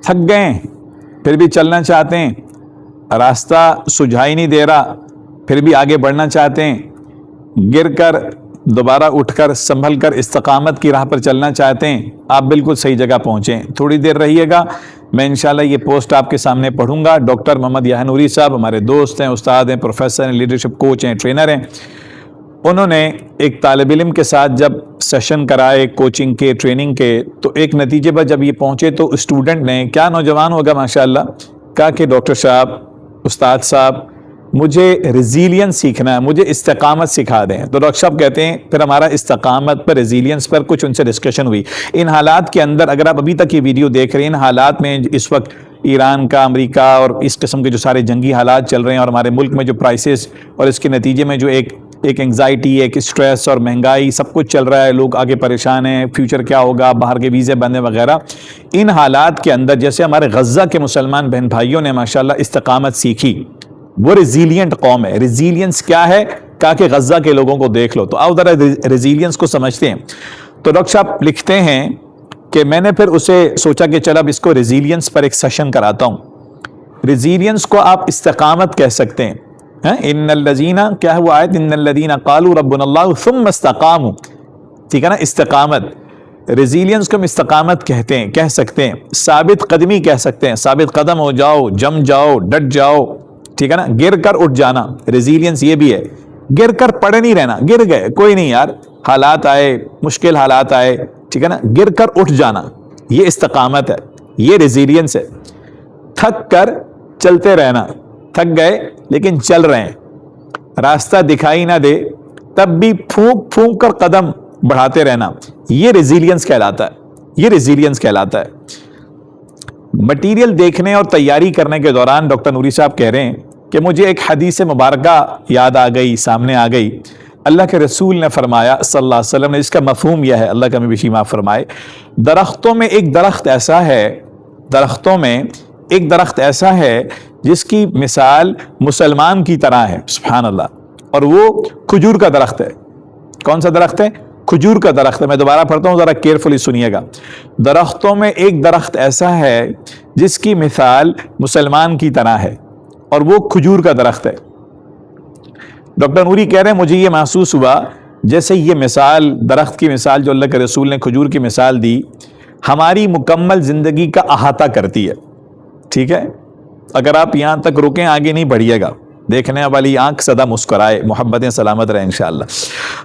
تھک گئے ہیں پھر بھی چلنا چاہتے ہیں، راستہ سجھائی نہیں دے رہا پھر بھی آگے بڑھنا چاہتے ہیں، گر کر دوبارہ اٹھ کر سنبھل کر استقامت کی راہ پر چلنا چاہتے ہیں، آپ بالکل صحیح جگہ پہنچیں۔ تھوڑی دیر رہیے گا، میں انشاءاللہ یہ پوسٹ آپ کے سامنے پڑھوں گا۔ ڈاکٹر محمد یحییٰ نوری صاحب ہمارے دوست ہیں، استاد ہیں، پروفیسر ہیں، لیڈرشپ کوچ ہیں، ٹرینر ہیں۔ انہوں نے ایک طالب علم کے ساتھ جب سیشن کرائے کوچنگ کے، ٹریننگ کے، تو ایک نتیجے پر جب یہ پہنچے تو اسٹوڈنٹ نے، کیا نوجوان ہوگا ماشاءاللہ، کہا کہ ڈاکٹر صاحب، استاد صاحب، مجھے ریزیلینس سیکھنا ہے، مجھے استقامت سکھا دیں۔ تو ڈاکٹر صاحب کہتے ہیں پھر ہمارا استقامت پر، ریزیلینس پر کچھ ان سے ڈسکشن ہوئی۔ ان حالات کے اندر اگر آپ ابھی تک یہ ویڈیو دیکھ رہے ہیں، ان حالات میں اس وقت ایران کا، امریکہ اور اس قسم کے جو سارے جنگی حالات چل رہے ہیں، اور ہمارے ملک میں جو پرائسز اور اس کے نتیجے میں جو ایک انگزائٹی، ایک اسٹریس اور مہنگائی، سب کچھ چل رہا ہے، لوگ آگے پریشان ہیں، فیوچر کیا ہوگا، باہر کے ویزے بندے وغیرہ، ان حالات کے اندر جیسے ہمارے غزہ کے مسلمان بہن بھائیوں نے ماشاءاللہ استقامت سیکھی، وہ ریزیلینٹ قوم ہے۔ ریزیلینس کیا ہے؟ کہا کہ غزہ کے لوگوں کو دیکھ لو۔ تو آؤ ذرا ریزیلینس کو سمجھتے ہیں۔ تو ڈاکٹر صاحب لکھتے ہیں کہ میں نے پھر اسے سوچا کہ چل اب اس کو ریزیلینس پر ایک سیشن کراتا ہوں۔ ریزیلینس کو آپ استقامت کہہ سکتے ہیں۔ ان الذین، کیا ہے وہ آیت، ان الذین قالوا ربنا اللہ ثم استقاموا، ٹھیک ہے نا، استقامت، ریزیلینس کو ہم استقامت کہتے ہیں، کہہ سکتے ہیں، ثابت قدمی کہہ سکتے ہیں، ثابت قدم ہو جاؤ، جم جاؤ، ڈٹ جاؤ، ٹھیک ہے نا، گر کر اٹھ جانا، ریزیلینس یہ بھی ہے۔ گر کر پڑے نہیں رہنا، گر گئے کوئی نہیں یار، حالات آئے، مشکل حالات آئے، ٹھیک ہے نا، گر کر اٹھ جانا، یہ استقامت ہے، یہ ریزیلینس ہے۔ تھک کر چلتے رہنا، تھک گئے لیکن چل رہے ہیں، راستہ دکھائی نہ دے تب بھی پھونک پھونک کر قدم بڑھاتے رہنا، یہ ریزیلینس کہلاتا ہے، یہ ریزیلینس کہلاتا ہے۔ مٹیریل دیکھنے اور تیاری کرنے کے دوران ڈاکٹر نوری صاحب کہہ رہے ہیں کہ مجھے ایک حدیث مبارکہ یاد آ گئی، سامنے آ گئی۔ اللہ کے رسول نے فرمایا صلی اللہ علیہ وسلم نے، اس کا مفہوم یہ ہے، اللہ کا بھی بشی معاف فرمائے، درختوں میں ایک درخت ایسا ہے، درختوں میں ایک درخت ایسا ہے جس کی مثال مسلمان کی طرح ہے، سبحان اللہ، اور وہ کھجور کا درخت ہے۔ کون سا درخت ہے؟ کھجور کا درخت ہے۔ میں دوبارہ پڑھتا ہوں، ذرا کیئرفلی سنیے گا۔ درختوں میں ایک درخت ایسا ہے جس کی مثال مسلمان کی طرح ہے، اور وہ کھجور کا درخت ہے۔ ڈاکٹر نوری کہہ رہے ہیں مجھے یہ محسوس ہوا جیسے یہ مثال، درخت کی مثال جو اللہ کے رسول نے کھجور کی مثال دی، ہماری مکمل زندگی کا احاطہ کرتی ہے، ٹھیک ہے۔ اگر آپ یہاں تک رکیں، آگے نہیں بڑھیے گا، دیکھنے والی آنکھ سدا مسکرائے، محبتیں سلامت رہے انشاءاللہ۔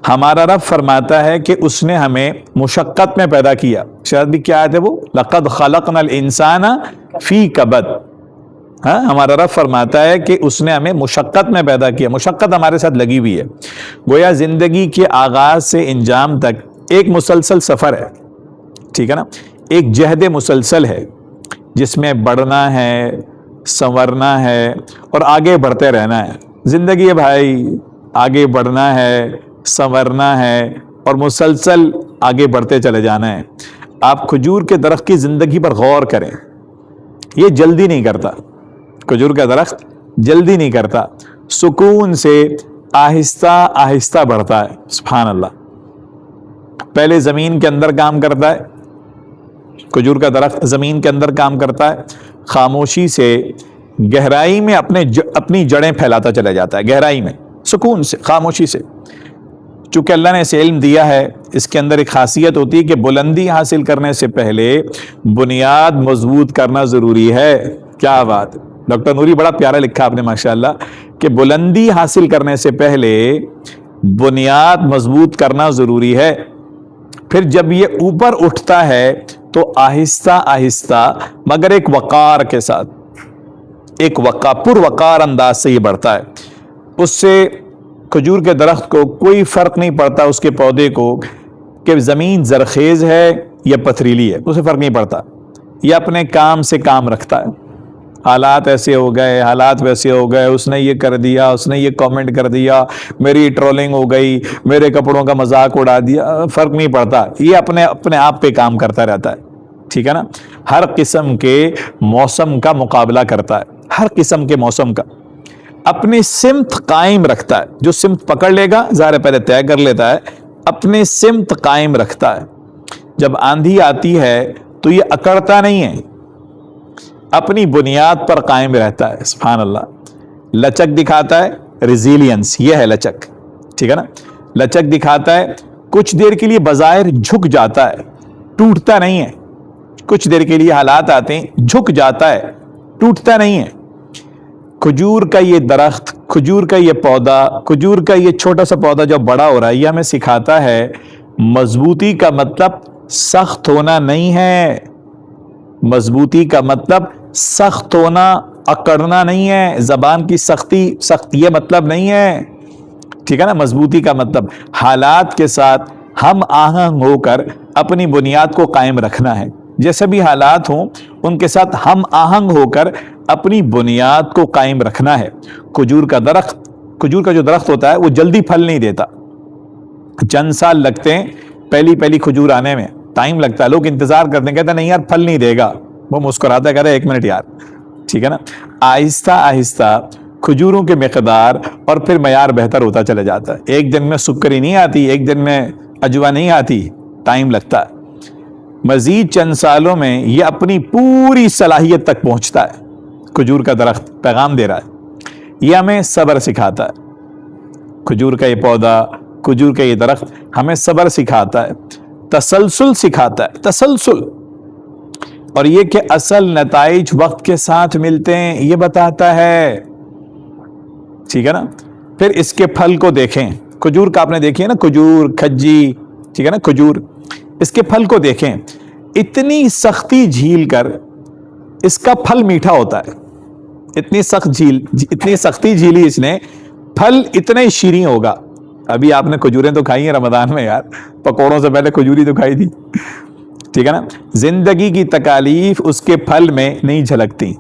ہمارا رب فرماتا ہے کہ اس نے ہمیں مشقت میں پیدا کیا، شاید بھی کیا آیت ہے وہ، لَقَدْ خَلَقْنَا الْإِنسَانَ فِي كَبَدٍ۔ ہاں، ہمارا رب فرماتا ہے کہ اس نے ہمیں مشقت میں پیدا کیا، مشقت ہمارے ساتھ لگی ہوئی ہے، گویا زندگی کے آغاز سے انجام تک ایک مسلسل سفر ہے، ٹھیک ہے نا، ایک جہد مسلسل ہے جس میں بڑھنا ہے، سنورنا ہے اور آگے بڑھتے رہنا ہے۔ زندگی ہے بھائی، آگے بڑھنا ہے، سنورنا ہے اور مسلسل آگے بڑھتے چلے جانا ہے۔ آپ کھجور کے درخت کی زندگی پر غور کریں، یہ جلدی نہیں کرتا، کھجور کا درخت جلدی نہیں کرتا، سکون سے آہستہ آہستہ بڑھتا ہے، سبحان اللہ۔ پہلے زمین کے اندر کام کرتا ہے، کھجور کا درخت زمین کے اندر کام کرتا ہے، خاموشی سے گہرائی میں اپنی جڑیں پھیلاتا چلا جاتا ہے، گہرائی میں، سکون سے، خاموشی سے۔ چونکہ اللہ نے اسے علم دیا ہے، اس کے اندر ایک خاصیت ہوتی ہے کہ بلندی حاصل کرنے سے پہلے بنیاد مضبوط کرنا ضروری ہے۔ کیا بات، ڈاکٹر نوری بڑا پیارا لکھا آپ نے ماشاءاللہ، کہ بلندی حاصل کرنے سے پہلے بنیاد مضبوط کرنا ضروری ہے۔ پھر جب یہ اوپر اٹھتا ہے تو آہستہ آہستہ مگر ایک وقار کے ساتھ، ایک پر وقار انداز سے یہ بڑھتا ہے۔ اس سے کھجور کے درخت کو کوئی فرق نہیں پڑتا، اس کے پودے کو، کہ زمین زرخیز ہے یا پتھریلی ہے، اسے فرق نہیں پڑتا، یہ اپنے کام سے کام رکھتا ہے۔ حالات ایسے ہو گئے، حالات ویسے ہو گئے، اس نے یہ کر دیا، اس نے یہ کامنٹ کر دیا، میری ٹرولنگ ہو گئی، میرے کپڑوں کا مذاق اڑا دیا، فرق نہیں پڑتا، یہ اپنے آپ پہ کام کرتا رہتا ہے، ٹھیک ہے نا۔ ہر قسم کے موسم کا مقابلہ کرتا ہے، ہر قسم کے موسم کا اپنی سمت قائم رکھتا ہے، جو سمت پکڑ لے گا ظاہر پہلے طے کر لیتا ہے، اپنے سمت قائم رکھتا ہے۔ جب آندھی آتی ہے تو یہ اکڑتا نہیں ہے، اپنی بنیاد پر قائم رہتا ہے. سبحان اللہ. لچک دکھاتا ہے ریزیلینس، یہ ہے لچک. ٹھیک ہے نا. لچک دکھاتا ہے، کچھ دیر کے لیے بظاہر جھک جاتا ہے، ٹوٹتا نہیں ہے. کچھ دیر کے لیے حالات آتے ہیں، جھک جاتا ہے، ٹوٹتا نہیں ہے. کھجور کا یہ درخت، کھجور کا یہ پودا، کھجور کا یہ چھوٹا سا پودا جو بڑا ہو رہا ہے، یہ ہمیں سکھاتا ہے مضبوطی کا مطلب سخت ہونا نہیں ہے. مضبوطی کا مطلب سخت ہونا، اکڑنا نہیں ہے. زبان کی سختی یہ مطلب نہیں ہے. ٹھیک ہے نا. مضبوطی کا مطلب حالات کے ساتھ ہم آہنگ ہو کر اپنی بنیاد کو قائم رکھنا ہے. جیسے بھی حالات ہوں ان کے ساتھ ہم آہنگ ہو کر اپنی بنیاد کو قائم رکھنا ہے. کھجور کا جو درخت ہوتا ہے وہ جلدی پھل نہیں دیتا. چند سال لگتے ہیں پہلی کھجور آنے میں، ٹائم لگتا ہے. لوگ انتظار کرتے ہیں، کہتے ہیں نہیں یار پھل نہیں دے گا. وہ مسکراتا ہے، کہتا ہے 1 منٹ یار. ٹھیک ہے نا. آہستہ آہستہ کھجوروں کے مقدار اور پھر معیار بہتر ہوتا چلا جاتا ہے. ایک دن میں سکری نہیں آتی، ایک دن میں اجوا نہیں آتی، ٹائم لگتا ہے. مزید چند سالوں میں یہ اپنی پوری صلاحیت تک پہنچتا ہے. کھجور کا درخت پیغام دے رہا ہے. یہ ہمیں صبر سکھاتا ہے. کھجور کا یہ پودا، کھجور کا یہ درخت ہمیں صبر سکھاتا ہے، تسلسل سکھاتا ہے. تسلسل، اور یہ کہ اصل نتائج وقت کے ساتھ ملتے ہیں، یہ بتاتا ہے. ٹھیک ہے نا. پھر اس کے پھل کو دیکھیں. کھجور کا آپ نے دیکھی ہے نا، کھجور، کھجی. ٹھیک ہے نا. کھجور، اس کے پھل کو دیکھیں. اتنی سختی جھیل کر اس کا پھل میٹھا ہوتا ہے. اتنی سختی جھیلی اس نے، پھل اتنے شیریں ہوگا. ابھی آپ نے کھجوریں تو کھائی ہیں رمضان میں یار، پکوڑوں سے پہلے کھجوری تو کھائی تھی. ٹھیک ہے نا. زندگی کی تکالیف اس کے پھل میں نہیں جھلکتی.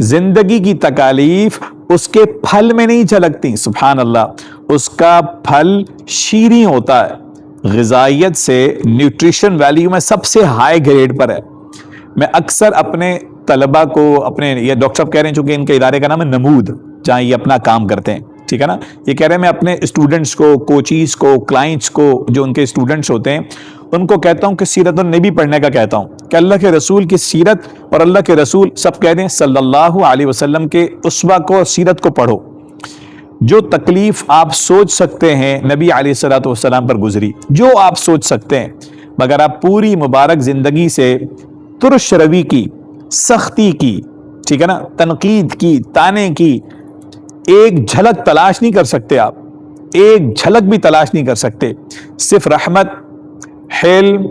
زندگی کی تکالیف اس کے پھل میں نہیں جھلکتی. سبحان اللہ. اس کا پھل شیریں ہوتا ہے، غذائیت سے، نیوٹریشن ویلیو میں سب سے ہائی گریڈ پر ہے. میں اکثر اپنے طلبہ کو، یہ ڈاکٹر صاحب کہہ رہے ہیں چونکہ ان کے ادارے کا نام ہے نمود، جہاں یہ اپنا کام کرتے ہیں. ٹھیک ہے نا. یہ کہہ رہے ہیں میں اپنے اسٹوڈنٹس کو، کوچیز کو، کلائنٹس کو، جو ان کے اسٹوڈنٹس ہوتے ہیں ان کو کہتا ہوں کہ سیرت النبی پڑھنے کا کہتا ہوں کہ اللہ کے رسول کی سیرت اور اللہ کے رسول سب کہہ دیں صلی اللہ علیہ وسلم کے اسوہ کو اور سیرت کو پڑھو. جو تکلیف آپ سوچ سکتے ہیں نبی علیہ الصلوۃ والسلام پر گزری، جو آپ سوچ سکتے ہیں، مگر آپ پوری مبارک زندگی سے ترش روی کی، سختی کی، ٹھیک ہے نا، تنقید کی، تانے کی ایک جھلک تلاش نہیں کر سکتے. آپ ایک جھلک بھی تلاش نہیں کر سکتے. صرف رحمت، حلم،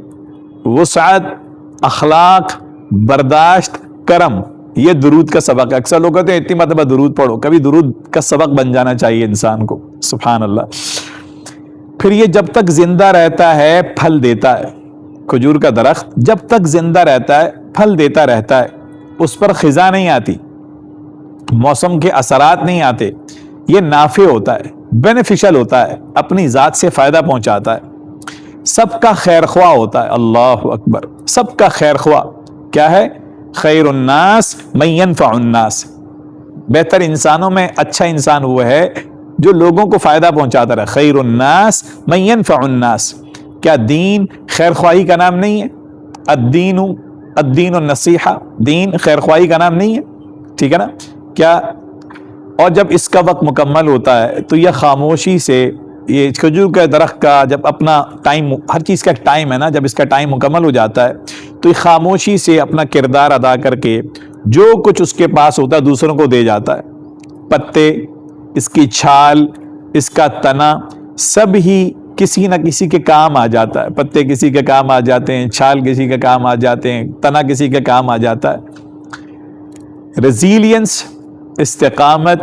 وسعت، اخلاق، برداشت، کرم، یہ درود کا سبق ہے. اکثر لوگ کہتے ہیں اتنی مرتبہ درود پڑھو. کبھی درود کا سبق بن جانا چاہیے انسان کو. سبحان اللہ. پھر یہ جب تک زندہ رہتا ہے پھل دیتا ہے. کھجور کا درخت جب تک زندہ رہتا ہے پھل دیتا رہتا ہے. اس پر خزاں نہیں آتی، موسم کے اثرات نہیں آتے. یہ نافع ہوتا ہے، بینیفیشل ہوتا ہے، اپنی ذات سے فائدہ پہنچاتا ہے، سب کا خیر خواہ ہوتا ہے. اللہ اکبر. سب کا خیر خواہ کیا ہے؟ خیر الناس من ينفع الناس. بہتر انسانوں میں اچھا انسان وہ ہے جو لوگوں کو فائدہ پہنچاتا رہے. خیر الناس من ينفع الناس. کیا دین خیر خواہی کا نام نہیں ہے؟ الدین النصیحہ. دین خیر خواہی کا نام نہیں ہے؟ ٹھیک ہے نا. کیا اور جب اس کا وقت مکمل ہوتا ہے تو یہ خاموشی سے، یہ کھجور کے درخت کا جب اپنا ٹائم، ہر چیز کا ایک ٹائم ہے نا، جب اس کا ٹائم مکمل ہو جاتا ہے تو یہ خاموشی سے اپنا کردار ادا کر کے جو کچھ اس کے پاس ہوتا ہے دوسروں کو دے جاتا ہے. پتے، اس کی چھال، اس کا تنا، سب ہی کسی نہ کسی کے کام آ جاتا ہے. پتے کسی کے کام آ جاتے ہیں، چھال کسی کے کام آ جاتے ہیں، تنا کسی کے کام آ جاتا ہے. ریزیلینس، استقامت،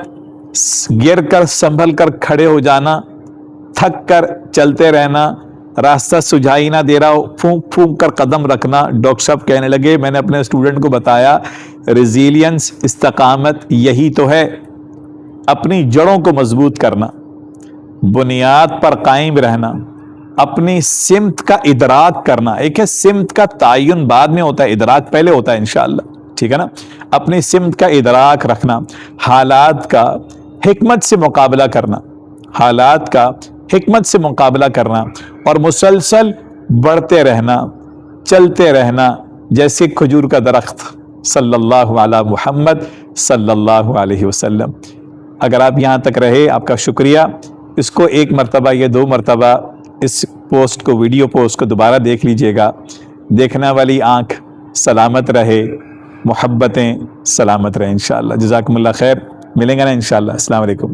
گر کر سنبھل کر کھڑے ہو جانا، تھک کر چلتے رہنا، راستہ سجھائی نہ دے رہا ہو پھونک پھونک کر قدم رکھنا. ڈاکٹر صاحب کہنے لگے، میں نے اپنے اسٹوڈنٹ کو بتایا ریزیلینس، استقامت یہی تو ہے. اپنی جڑوں کو مضبوط کرنا، بنیاد پر قائم رہنا، اپنی سمت کا ادراک کرنا. ایک ہے سمت کا تعین بعد میں ہوتا ہے، ادراک پہلے ہوتا ہے انشاءاللہ. ٹھیک ہے نا. اپنی سمت کا ادراک رکھنا، حالات کا حکمت سے مقابلہ کرنا، حالات کا حکمت سے مقابلہ کرنا، اور مسلسل بڑھتے رہنا، چلتے رہنا. جیسے کھجور کا درخت صلی اللہ علی محمد صلی اللہ علیہ وسلم۔ اگر آپ یہاں تک رہے آپ کا شکریہ۔ اس کو 1 مرتبہ یا 2 مرتبہ اس پوسٹ کو، ویڈیو پوسٹ کو دوبارہ دیکھ لیجئے گا۔ دیکھنے والی آنکھ سلامت رہے، محبتیں سلامت رہیں انشاءاللہ۔ جزاکم اللہ خیر، ملیں گے نا انشاءاللہ۔ السلام علیکم۔